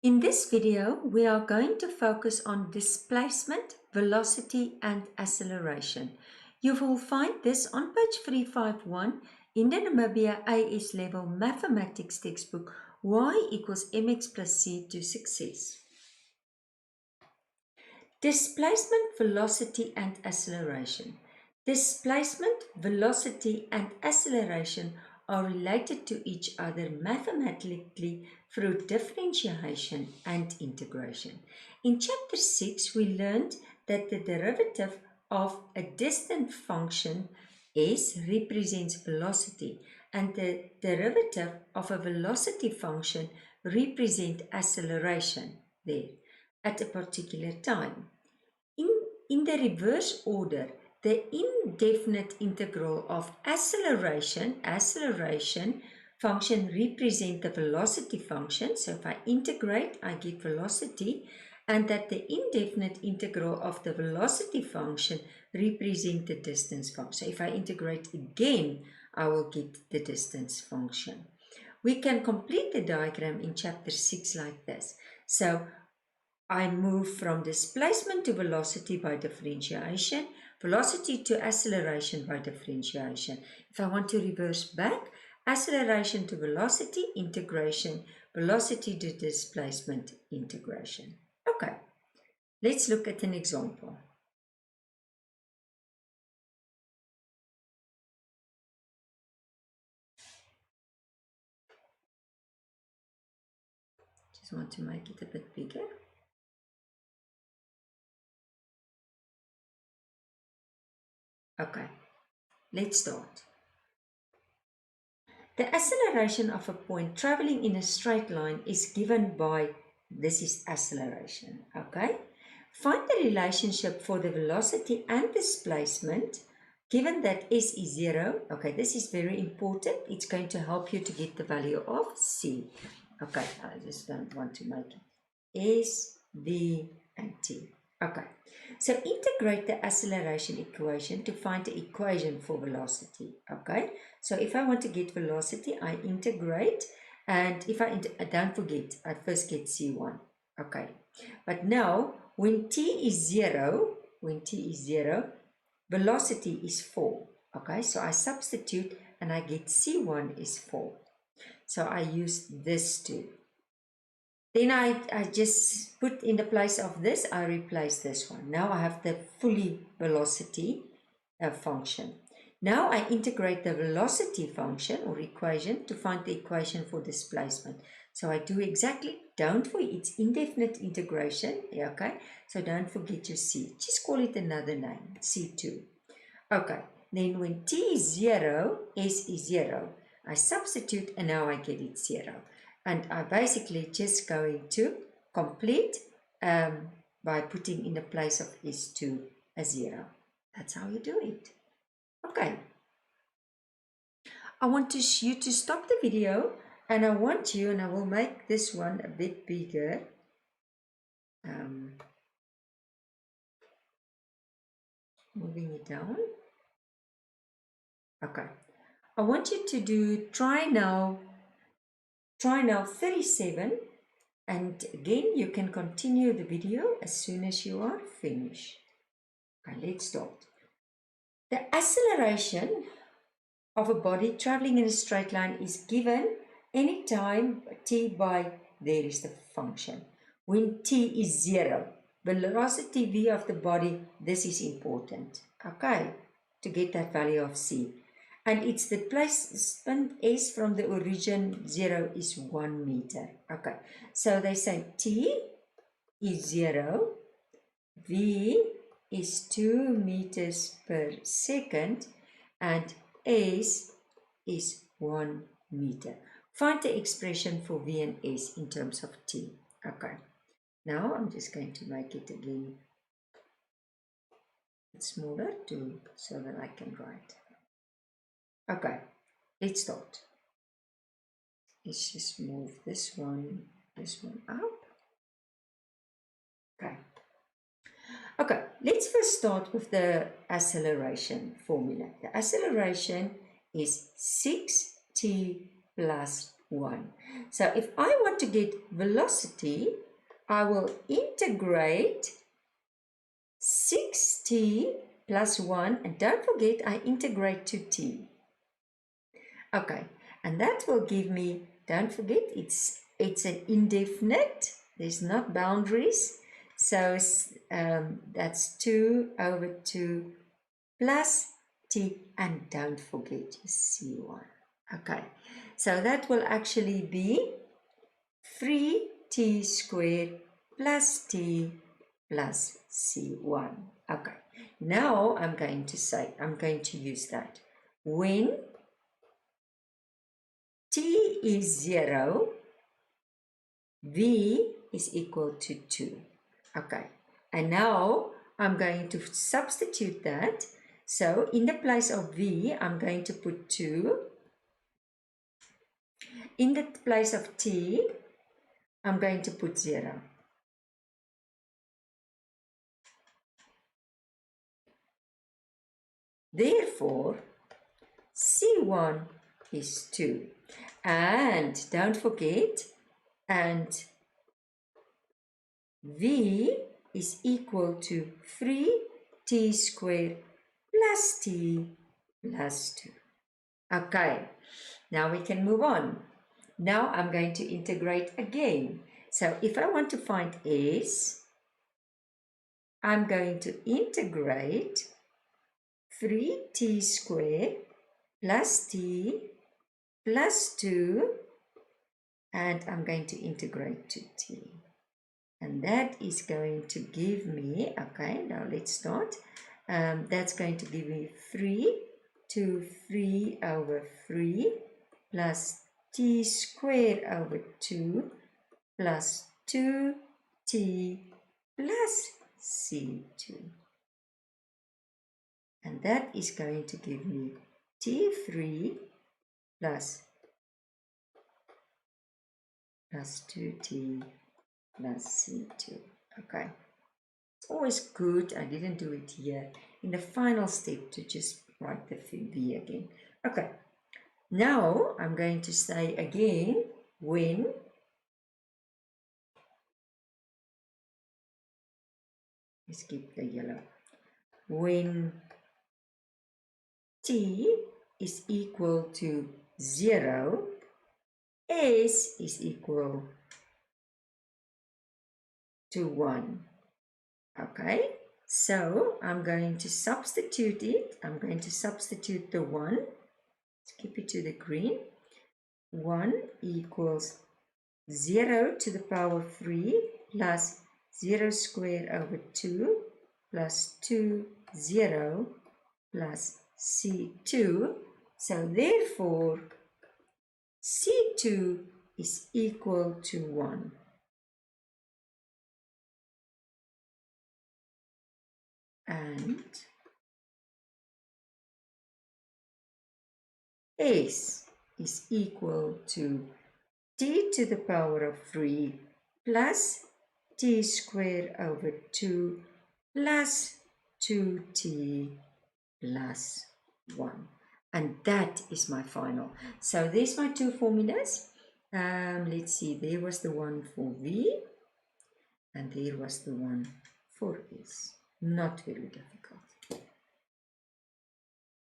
In this video, we are going to focus on displacement, velocity and acceleration. You will find this on page 351 in the Namibian AS-Level Mathematics textbook, Y equals mx+c to success. Displacement, velocity and acceleration. Displacement, velocity and acceleration are related to each other mathematically through differentiation and integration. In chapter 6, we learned that the derivative of a distant function s represents velocity and the derivative of a velocity function represents acceleration there at a particular time. In the reverse order, the indefinite integral of acceleration function represents the velocity function. So if I integrate, I get velocity, and that the indefinite integral of the velocity function represents the distance function. So if I integrate again, I will get the distance function. We can complete the diagram in chapter 6 like this. So I move from displacement to velocity by differentiation, velocity to acceleration by differentiation. If I want to reverse back, acceleration to velocity, integration, velocity to displacement, integration. Okay, let's look at an example. Just want to make it a bit bigger. Okay, let's start. The acceleration of a point traveling in a straight line is given by, this is acceleration, okay? Find the relationship for the velocity and displacement given that s is 0. Okay, this is very important. It's going to help you to get the value of c. Okay, I just don't want to make it s, v, and t. Okay, so integrate the acceleration equation to find the equation for velocity. Okay, so if I want to get velocity, I integrate, and if I don't forget, I first get c1. Okay, but now when t is 0, velocity is 4. Okay, so I substitute and I get c1 is 4. So I use this too. Then I just put in the place of this, I replace this one. Now I have the fully velocity function. Now I integrate the velocity function or equation to find the equation for displacement. So I do exactly, don't forget, it's indefinite integration, okay? So don't forget your c. Just call it another name, c2. Okay, then when t is 0, s is 0. I substitute and now I get it 0. And I'm basically just going to complete by putting in the place of s2 a 0. That's how you do it. Okay. I want you to stop the video, and I want you, and I will make this one a bit bigger. Moving it down. Okay. I want you to try now 37, and again you can continue the video as soon as you are finished. Okay, let's start. The acceleration of a body traveling in a straight line is given anytime t by, there is the function. When t is 0, velocity v of the body, this is important, okay, to get that value of c. And it's the displacement s from the origin 0 is 1 meter. Okay, so they say t is 0, v is 2 meters per second, and s is 1 meter. Find the expression for v and s in terms of t. Okay, now I'm just going to make it again smaller so that I can write. Okay, let's start. Let's just move this one up. Okay, let's first start with the acceleration formula. The acceleration is 6t plus 1. So if I want to get velocity, I will integrate 6t plus 1, and don't forget I integrate to t. Okay, and that will give me, don't forget, it's an indefinite, there's not boundaries, so that's 2 over 2 plus t, and don't forget your c1. Okay, so that will actually be 3t squared plus t plus c1. Okay, now I'm going to use that. When t is 0, v is equal to 2. Okay, and now I'm going to substitute that. So in the place of v, I'm going to put 2. In the place of t, I'm going to put 0. Therefore, C1 is 2. And don't forget, and V is equal to 3t squared plus t plus 2. Okay, now we can move on. Now I'm going to integrate again. So if I want to find S, I'm going to integrate 3t squared plus t plus 2, and I'm going to integrate to t. And that is going to give me, okay, now let's start. That's going to give me 3 to 3 over 3 plus t squared over 2 plus 2t plus c2. And that is going to give me t3 plus 2t plus c2. Okay, it's always good, I didn't do it here, in the final step to just write the v again. Okay, now I'm going to say again, when let's keep the yellow. When t is equal to 0, S is equal to 1. Okay, so I'm going to substitute it. I'm going to substitute the 1. Let's keep it to the green. 1 equals 0 to the power 3 plus 0 squared over 2 plus 2, 0 plus c2. So therefore, c2 is equal to 1. And S is equal to t to the power of 3 plus t squared over 2 plus 2t plus 1. And that is my final. So there's my two formulas. Let's see, there was the one for V and there was the one for S. Not very difficult.